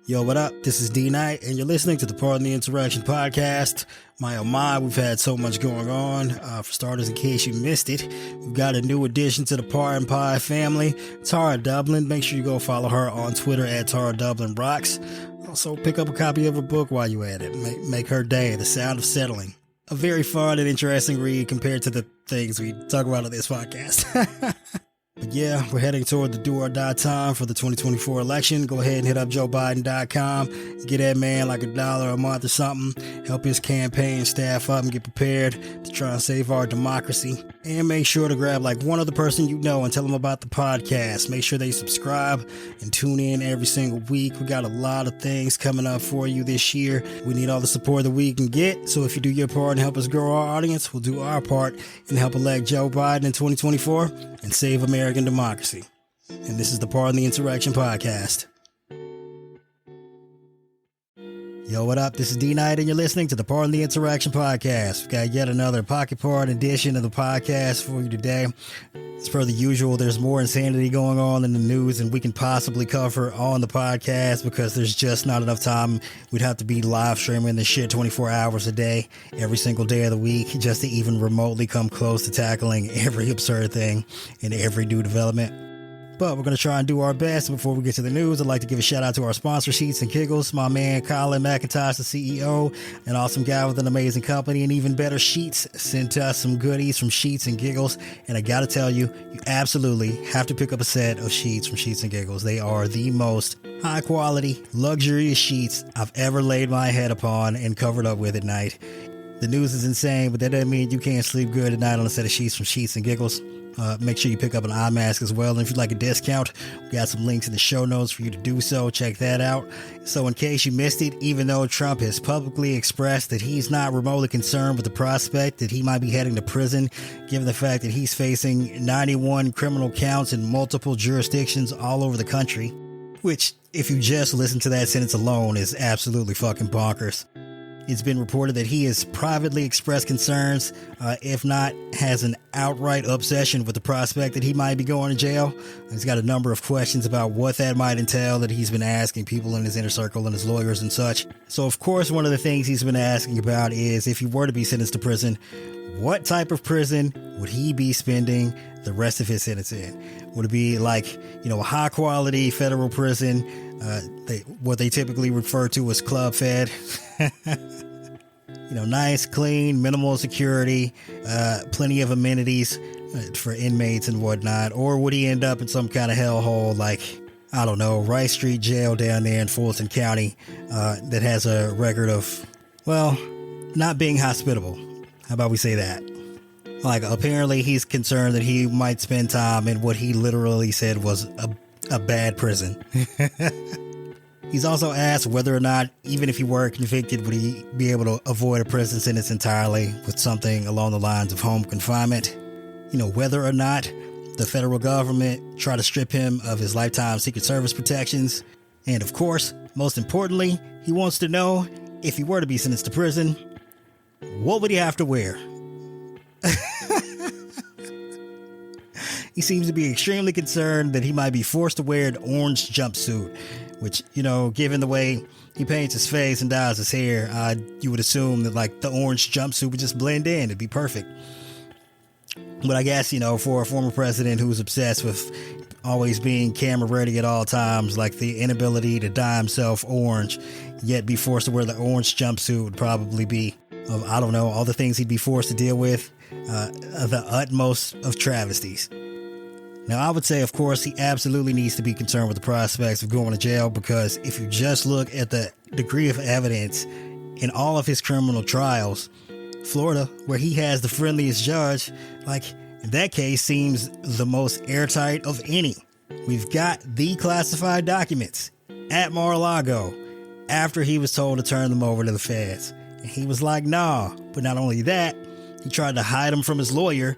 Yo, what up? This is D Knight, and you're listening to the Pardon the Interaction podcast. My oh my, we've had so much going on. For starters, in case you missed it, we've got a new addition to the Pardon Pie family, Tara Dublin. Make sure you go follow her on Twitter at Tara Dublin Rocks. Also, pick up a copy of her book while you're at it. Make her day, The Sound of Settling. A very fun and interesting read compared to the things we talk about on this podcast. But yeah, we're heading toward the do or die time for the 2024 election. Go ahead and hit up JoeBiden.com. Get that man like $1 a month or something. Help his campaign staff up and get prepared to try and save our democracy. And make sure to grab like one other person you know and tell them about the podcast. Make sure they subscribe and tune in every single week. We got a lot of things coming up for you this year. We need all the support that we can get. So if you do your part and help us grow our audience, we'll do our part and help elect Joe Biden in 2024 and save American democracy. And this is the Pardon the Insurrection podcast. Yo, what up? This is D Knight, and you're listening to the Pardon the Insurrection podcast. We've got yet another pocket part edition of the podcast for you today. As per the usual, there's more insanity going on in the news than we can possibly cover on the podcast because there's just not enough time. We'd have to be live streaming this shit 24 hours a day, every single day of the week, just to even remotely come close to tackling every absurd thing and every new development. But we're going to try and do our best. Before we get to the news, I'd like to give a shout out to our sponsor, Sheets and Giggles. My man, Colin McIntosh, the CEO, an awesome guy with an amazing company, and even better, Sheets sent us some goodies from Sheets and Giggles. And I got to tell you, you absolutely have to pick up a set of sheets from Sheets and Giggles. They are the most high quality, luxurious sheets I've ever laid my head upon and covered up with at night. The news is insane, but that doesn't mean you can't sleep good at night on a set of sheets from Sheets and Giggles. Make sure you pick up an eye mask as well. And if you'd like a discount, we got some links in the show notes for you to do so. Check that out. So in case you missed it, even though Trump has publicly expressed that he's not remotely concerned with the prospect that he might be heading to prison, given the fact that he's facing 91 criminal counts in multiple jurisdictions all over the country, which, if you just listen to that sentence alone, is absolutely fucking bonkers. It's been reported that he has privately expressed concerns, if not has an outright obsession with the prospect that he might be going to jail. He's got a number of questions about what that might entail that he's been asking people in his inner circle and his lawyers and such. So, of course, one of the things he's been asking about is if he were to be sentenced to prison, what type of prison would he be spending the rest of his sentence in? Would it be like, a high quality federal prison, what they typically refer to as club fed? Nice, clean, minimal security, plenty of amenities for inmates and whatnot? Or would he end up in some kind of hellhole like, I don't know, Rice Street Jail down there in Fulton County that has a record of, not being hospitable? How about we say that? Like, apparently he's concerned that he might spend time in what he literally said was a bad prison. He's also asked whether or not, even if he were convicted, would he be able to avoid a prison sentence entirely with something along the lines of home confinement? Whether or not the federal government try to strip him of his lifetime Secret Service protections. And of course, most importantly, he wants to know if he were to be sentenced to prison, what would he have to wear? He seems to be extremely concerned that he might be forced to wear an orange jumpsuit, which, given the way he paints his face and dyes his hair, you would assume that like the orange jumpsuit would just blend in. It'd be perfect. But I guess, for a former president who's obsessed with always being camera ready at all times, like the inability to dye himself orange, yet be forced to wear the orange jumpsuit would probably be, I don't know, all the things he'd be forced to deal with, the utmost of travesties. Now, I would say, of course, he absolutely needs to be concerned with the prospects of going to jail, because if you just look at the degree of evidence in all of his criminal trials, Florida, where he has the friendliest judge, like, that case seems the most airtight of any. We've got the classified documents at Mar-a-Lago after he was told to turn them over to the feds. And he was like, nah. But not only that, he tried to hide them from his lawyer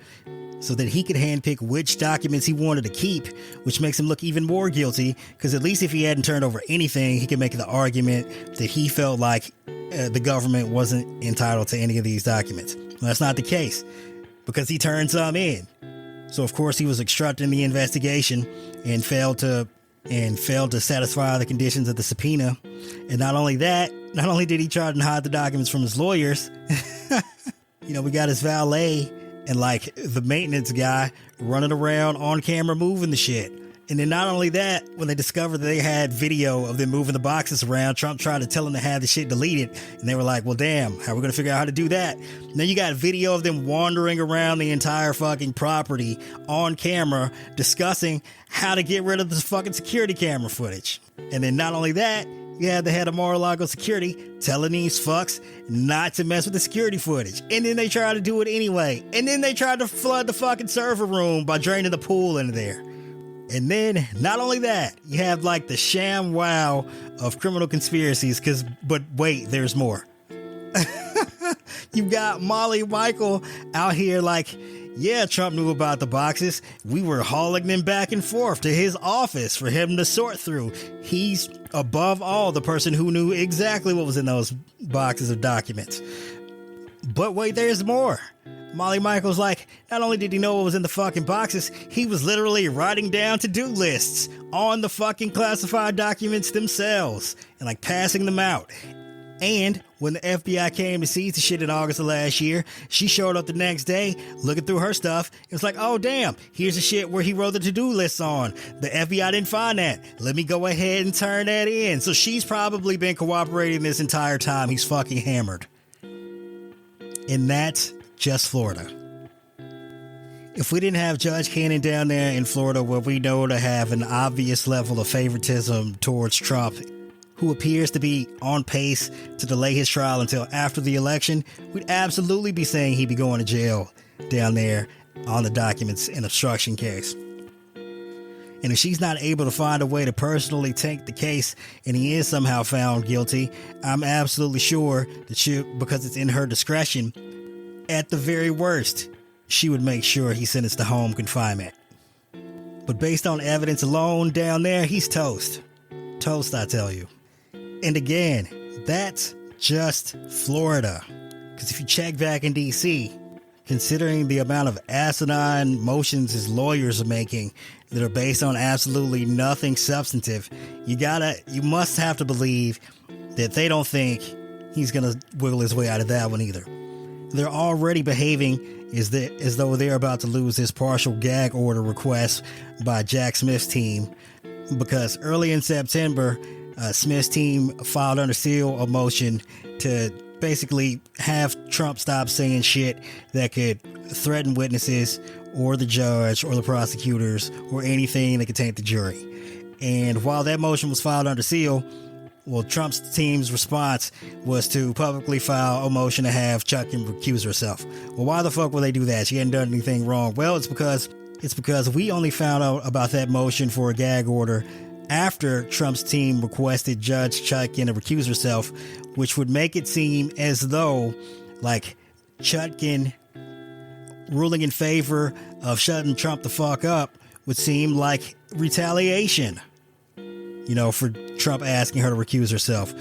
so that he could handpick which documents he wanted to keep, which makes him look even more guilty, because at least if he hadn't turned over anything, he could make the argument that he felt like the government wasn't entitled to any of these documents. Well, that's not the case, because he turned some in. So, of course, he was obstructing the investigation and failed to and failed to satisfy the conditions of the subpoena. And not only did he try to hide the documents from his lawyers, we got his valet and like the maintenance guy running around on camera moving the shit. And then not only that, when they discovered that they had video of them moving the boxes around, Trump tried to tell them to have the shit deleted. And they were like, well, damn, how are we going to figure out how to do that? And then you got video of them wandering around the entire fucking property on camera, discussing how to get rid of the fucking security camera footage. And then not only that, you had the head of Mar-a-Lago security telling these fucks not to mess with the security footage. And then they tried to do it anyway. And then they tried to flood the fucking server room by draining the pool into there. And then, not only that, you have like the sham wow of criminal conspiracies, but wait, there's more. You've got Molly Michael out here like, yeah, Trump knew about the boxes. We were hauling them back and forth to his office for him to sort through. He's, above all, the person who knew exactly what was in those boxes of documents. But wait, there's more. Molly Michael's like, not only did he know what was in the fucking boxes, he was literally writing down to-do lists on the fucking classified documents themselves and like passing them out. And when the FBI came to seize the shit in August of last year, she showed up the next day looking through her stuff. It was like, oh damn, here's the shit where he wrote the to-do lists on. The FBI didn't find that. Let me go ahead and turn that in. So she's probably been cooperating this entire time he's fucking hammered. And that's just Florida. If we didn't have Judge Cannon down there in Florida, where we know to have an obvious level of favoritism towards Trump, who appears to be on pace to delay his trial until after the election, we'd absolutely be saying he'd be going to jail down there on the documents and obstruction case. And if she's not able to find a way to personally take the case and he is somehow found guilty, I'm absolutely sure that because it's in her discretion, at the very worst, she would make sure he's sentenced to home confinement. But based on evidence alone down there, he's toast. Toast, I tell you. And again, that's just Florida. Because if you check back in D.C., considering the amount of asinine motions his lawyers are making that are based on absolutely nothing substantive, you must have to believe that they don't think he's going to wiggle his way out of that one either. They're already behaving as though they're about to lose this partial gag order request by Jack Smith's team, because early in September, Smith's team filed under seal a motion to basically have Trump stop saying shit that could threaten witnesses or the judge or the prosecutors or anything that could taint the jury. And while that motion was filed under seal, Trump's team's response was to publicly file a motion to have Chutkan recuse herself. Well, why the fuck would they do that? She hadn't done anything wrong. Well, it's because we only found out about that motion for a gag order after Trump's team requested Judge Chutkan to recuse herself, which would make it seem as though, like, Chutkan ruling in favor of shutting Trump the fuck up would seem like retaliation, for Trump asking her to recuse herself,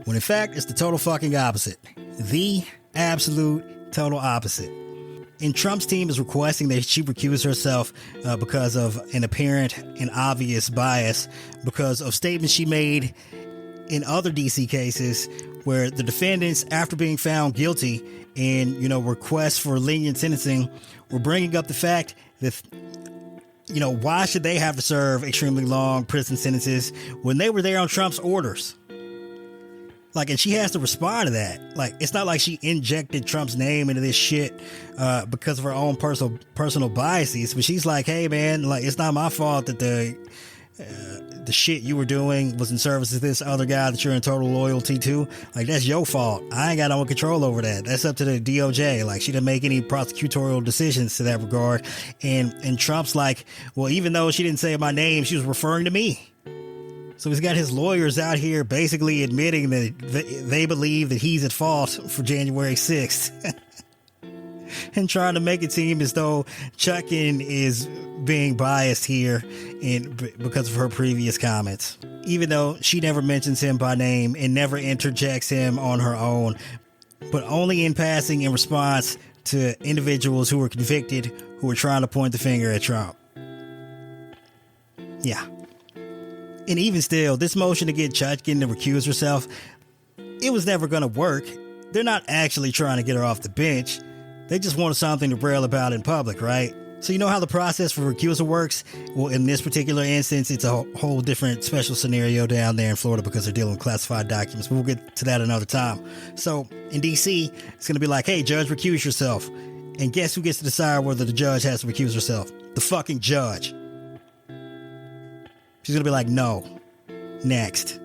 when in fact it's the total fucking opposite. The absolute total opposite. And Trump's team is requesting that she recuse herself because of an apparent and obvious bias, because of statements she made in other DC cases where the defendants, after being found guilty and, requests for lenient sentencing, were bringing up the fact that, why should they have to serve extremely long prison sentences when they were there on Trump's orders? Like, and she has to respond to that. Like, it's not like she injected Trump's name into this shit because of her own personal biases, but she's like, hey man, like, it's not my fault that the shit you were doing was in service of this other guy that you're in total loyalty to. Like, that's your fault. I ain't got no control over that. That's up to the DOJ. Like, she didn't make any prosecutorial decisions to that regard. And Trump's like, well, even though she didn't say my name, she was referring to me. So he's got his lawyers out here basically admitting that they believe that he's at fault for January 6th. And trying to make it seem as though Chutkan is being biased here because of her previous comments, even though she never mentions him by name and never interjects him on her own, but only in passing in response to individuals who were convicted who were trying to point the finger at Trump. Yeah. And even still, this motion to get Chutkin to recuse herself, it was never going to work. They're not actually trying to get her off the bench. They just wanted something to rail about in public, right? So you know how the process for recusal works? Well, in this particular instance, it's a whole different special scenario down there in Florida because they're dealing with classified documents. But we'll get to that another time. So in D.C., it's going to be like, hey, judge, recuse yourself. And guess who gets to decide whether the judge has to recuse herself? The fucking judge. She's going to be like, no. Next.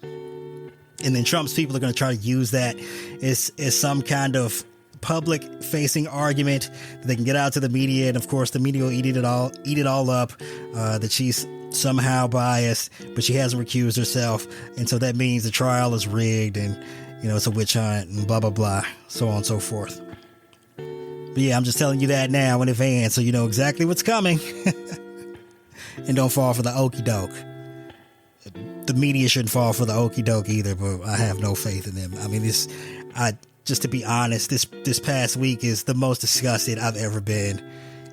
And then Trump's people are going to try to use that as some kind of public-facing argument that they can get out to the media. And, of course, the media will eat it all up, that she's somehow biased, but she hasn't recused herself. And so that means the trial is rigged and, you know, it's a witch hunt and blah, blah, blah, so on and so forth. But, yeah, I'm just telling you that now in advance so you know exactly what's coming. And don't fall for the okie doke. The media shouldn't fall for the okie doke either, but I have no faith in them. I mean, just to be honest, this past week is the most disgusted I've ever been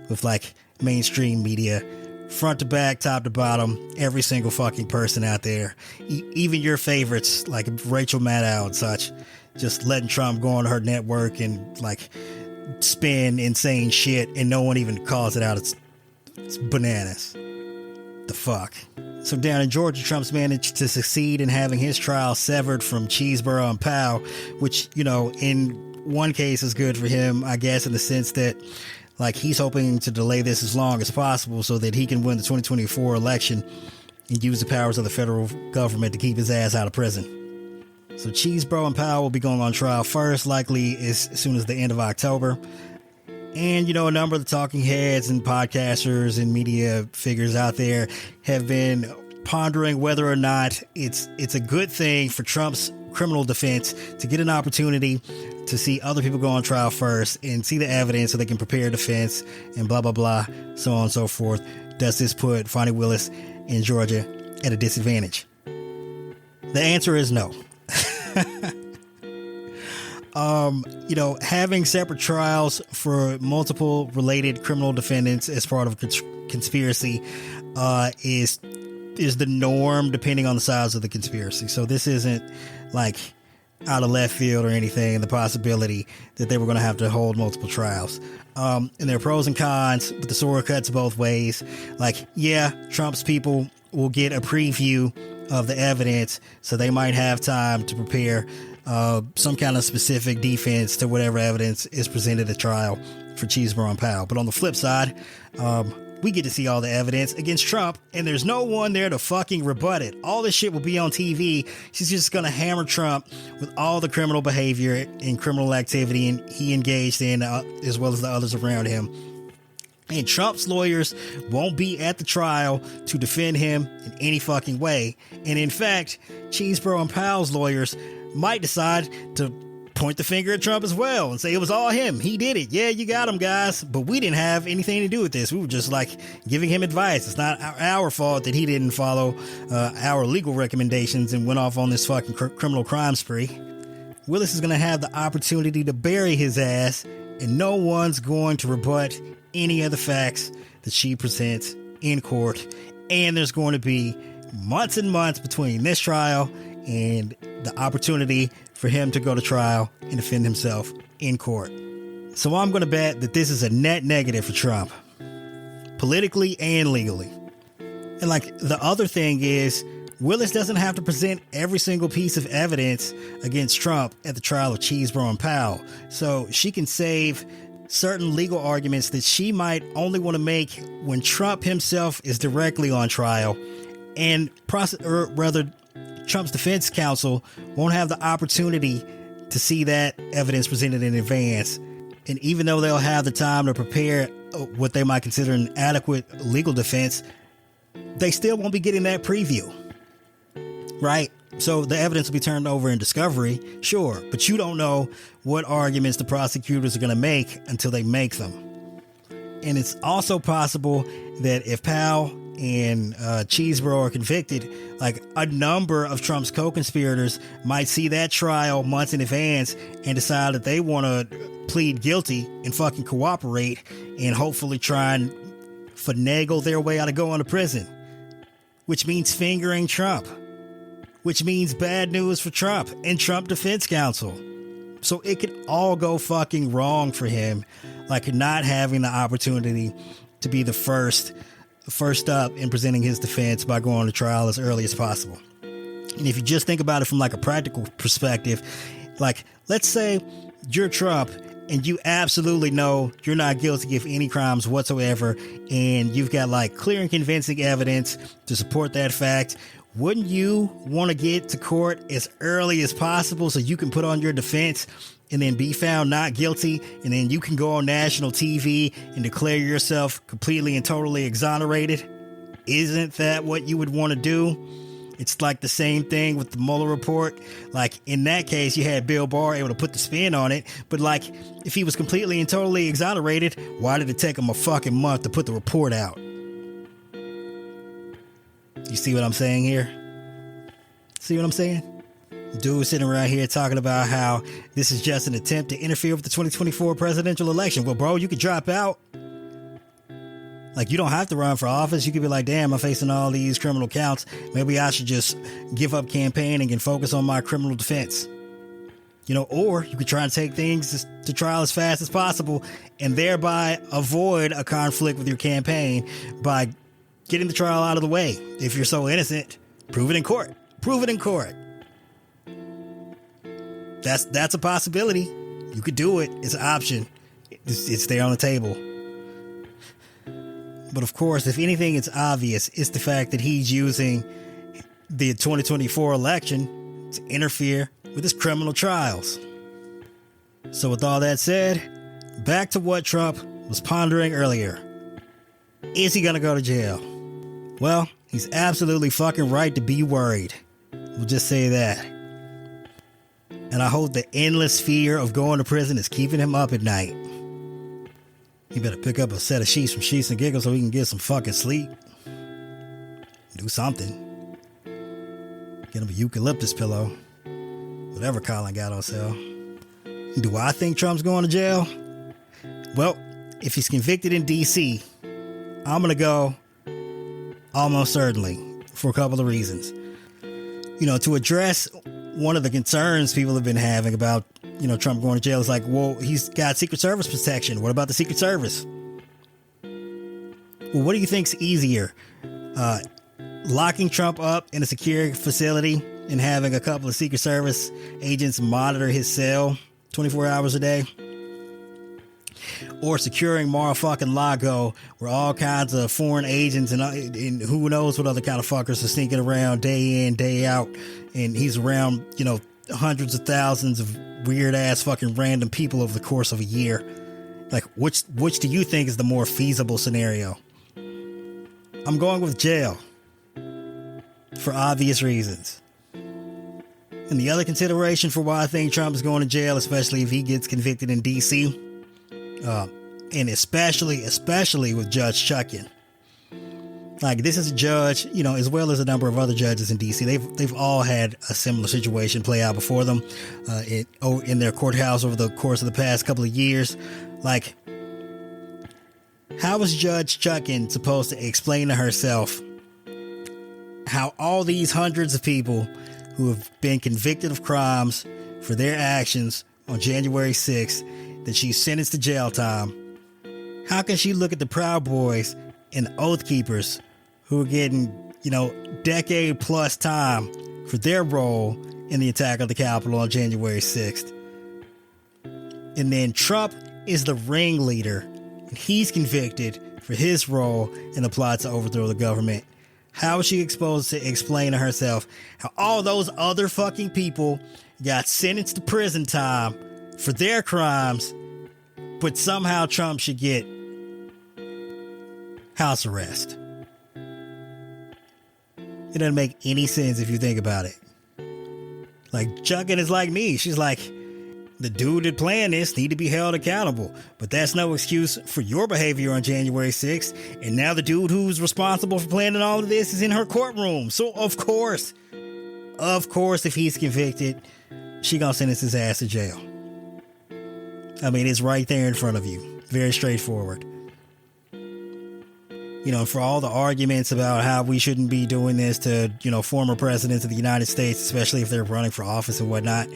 with like mainstream media, front to back, top to bottom, every single fucking person out there, even your favorites like Rachel Maddow and such, just letting Trump go on her network and like spin insane shit, and no one even calls it out. It's bananas. The fuck. So down in Georgia, Trump's managed to succeed in having his trial severed from Cheeseboro and Powell, which, you know, in one case is good for him, I guess, in the sense that, like, he's hoping to delay this as long as possible so that he can win the 2024 election and use the powers of the federal government to keep his ass out of prison. So Cheeseboro and Powell will be going on trial first, likely as soon as the end of October. And, you know, a number of the talking heads and podcasters and media figures out there have been pondering whether or not it's a good thing for Trump's criminal defense to get an opportunity to see other people go on trial first and see the evidence so they can prepare a defense and blah, blah, blah, so on and so forth. Does this put Fani Willis in Georgia at a disadvantage? The answer is no. You know, having separate trials for multiple related criminal defendants as part of a conspiracy is the norm depending on the size of the conspiracy. So this isn't like out of left field or anything, the possibility that they were going to have to hold multiple trials. And there are pros and cons, but the sword cuts both ways. Like, yeah, Trump's people will get a preview of the evidence, so they might have time to prepare some kind of specific defense to whatever evidence is presented at trial for Cheeseboro and Powell. But on the flip side, we get to see all the evidence against Trump, and there's no one there to fucking rebut it. All this shit will be on TV. She's just going to hammer Trump with all the criminal behavior and criminal activity and he engaged in, as well as the others around him. And Trump's lawyers won't be at the trial to defend him in any fucking way. And in fact, Cheeseboro and Powell's lawyers might decide to point the finger at Trump as well and say it was all him. He did it. Yeah, you got him, guys. But we didn't have anything to do with this. We were just like giving him advice. It's not our fault that he didn't follow our legal recommendations and went off on this fucking criminal crime spree. Willis is going to have the opportunity to bury his ass, and no one's going to rebut any of the facts that she presents in court. And there's going to be months and months between this trial and the opportunity for him to go to trial and defend himself in court. So I'm going to bet that this is a net negative for Trump, politically and legally. And like the other thing is, Willis doesn't have to present every single piece of evidence against Trump at the trial of Cheeseboro and Powell. So she can save certain legal arguments that she might only want to make when Trump himself is directly on trial, and Trump's defense counsel won't have the opportunity to see that evidence presented in advance. And even though they'll have the time to prepare what they might consider an adequate legal defense, they still won't be getting that preview, right? So the evidence will be turned over in discovery, sure, but you don't know what arguments the prosecutors are going to make until they make them. And it's also possible that if Powell and Cheeseboro are convicted, like a number of Trump's co-conspirators might see that trial months in advance and decide that they want to plead guilty and fucking cooperate and hopefully try and finagle their way out of going to prison. which means fingering Trump, which means bad news for Trump and Trump Defense Counsel. So it could all go fucking wrong for him, like not having the opportunity to be the first up in presenting his defense by going to trial as early as possible. And if you just think about it from like a practical perspective, like let's say you're Trump and you absolutely know you're not guilty of any crimes whatsoever, and you've got like clear and convincing evidence to support that fact. Wouldn't you want to get to court as early as possible so you can put on your defense and then be found not guilty, and then you can go on national TV and declare yourself completely and totally exonerated? Isn't that what you would want to do? It's like the same thing with the Mueller report. Like in that case, you had Bill Barr able to put the spin on it. But like if he was completely and totally exonerated, why did it take him a fucking month to put the report out? You see what I'm saying here? See what I'm saying? Dude sitting around here talking about how this is just an attempt to interfere with the 2024 presidential election. Well, bro, you could drop out. Like, you don't have to run for office. You could be like, damn, I'm facing all these criminal counts. Maybe I should just give up campaigning and focus on my criminal defense. You know, or you could try and take things to trial as fast as possible and thereby avoid a conflict with your campaign by getting the trial out of the way. If you're so innocent, prove it in court. Prove it in court. That's a possibility. You could do it. It's an option. It's there on the table. But of course, if anything, it's obvious. It's the fact that he's using the 2024 election to interfere with his criminal trials. So with all that said, back to what Trump was pondering earlier. Is he going to go to jail? Well, he's absolutely fucking right to be worried. We'll just say that. And I hope the endless fear of going to prison is keeping him up at night. He better pick up a set of sheets from Sheets and Giggles so he can get some fucking sleep. Do something. Get him a eucalyptus pillow. Whatever Colin got on sale. Do I think Trump's going to jail? Well, if he's convicted in D.C., I'm going to go almost certainly for a couple of reasons. You know, to address one of the concerns people have been having about, you know, Trump going to jail is like, well, he's got Secret Service protection. What about the Secret Service? Well, what do you think's easier? Locking Trump up in a secure facility and having a couple of Secret Service agents monitor his cell 24 hours a day? Or securing Mar-a-Lago where all kinds of foreign agents and who knows what other kind of fuckers are sneaking around day in, day out. And he's around, you know, hundreds of thousands of weird ass fucking random people over the course of a year. Like, which do you think is the more feasible scenario? I'm going with jail for obvious reasons. And the other consideration for why I think Trump is going to jail, especially if he gets convicted in D.C., and especially with Judge Chutkan. Like, this is a judge, you know, as well as a number of other judges in D.C. They've all had a similar situation play out before them in their courthouse over the course of the past couple of years. Like, how is Judge Chutkan supposed to explain to herself how all these hundreds of people who have been convicted of crimes for their actions on January 6th, that she's sentenced to jail time, how can she look at the Proud Boys and the Oath Keepers who are getting, you know, decade plus time for their role in the attack of the Capitol on January 6th? And then Trump is the ringleader, and he's convicted for his role in the plot to overthrow the government. How is she exposed to explain to herself how all those other fucking people got sentenced to prison time for their crimes, but somehow Trump should get house arrest? It doesn't make any sense if you think about it. Like, Chutkan is like me. She's like, the dude that planned this need to be held accountable, but that's no excuse for your behavior on January 6th. And now the dude who's responsible for planning all of this is in her courtroom. So of course, if he's convicted, she gonna sentence his ass to jail. I mean, it's right there in front of you. Very straightforward. for all the arguments about how we shouldn't be doing this to, former presidents of the United States, especially if they're running for office and whatnot.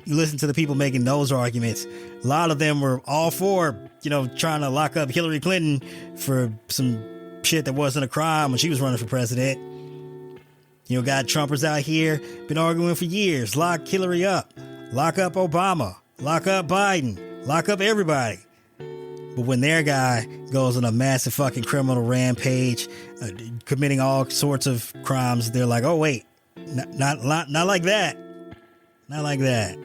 You listen to the people making those arguments. A lot of them were all for, trying to lock up Hillary Clinton for some shit that wasn't a crime when she was running for president. Got Trumpers out here, been arguing for years. Lock Hillary up. Lock up Obama. Lock up Biden. Lock up everybody. But when their guy goes on a massive fucking criminal rampage, committing all sorts of crimes, they're like, oh, wait, not like that. Not like that.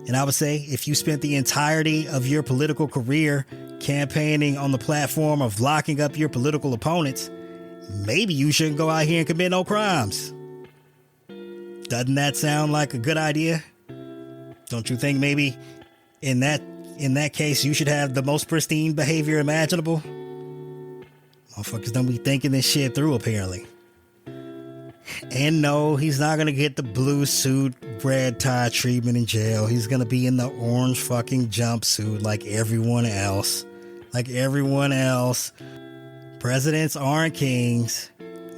And I would say if you spent the entirety of your political career campaigning on the platform of locking up your political opponents, maybe you shouldn't go out here and commit no crimes. Doesn't that sound like a good idea? Don't you think maybe in that case you should have the most pristine behavior imaginable? Motherfuckers don't be thinking this shit through, apparently. And no, he's not going to get the blue suit, red tie treatment in jail. He's going to be in the orange fucking jumpsuit like everyone else. Like everyone else. Presidents aren't kings.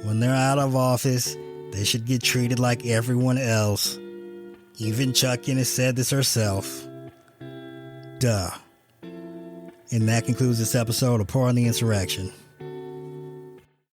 When they're out of office, they should get treated like everyone else. Even Chuckin has said this herself. Duh. And that concludes this episode of Pardon the Insurrection.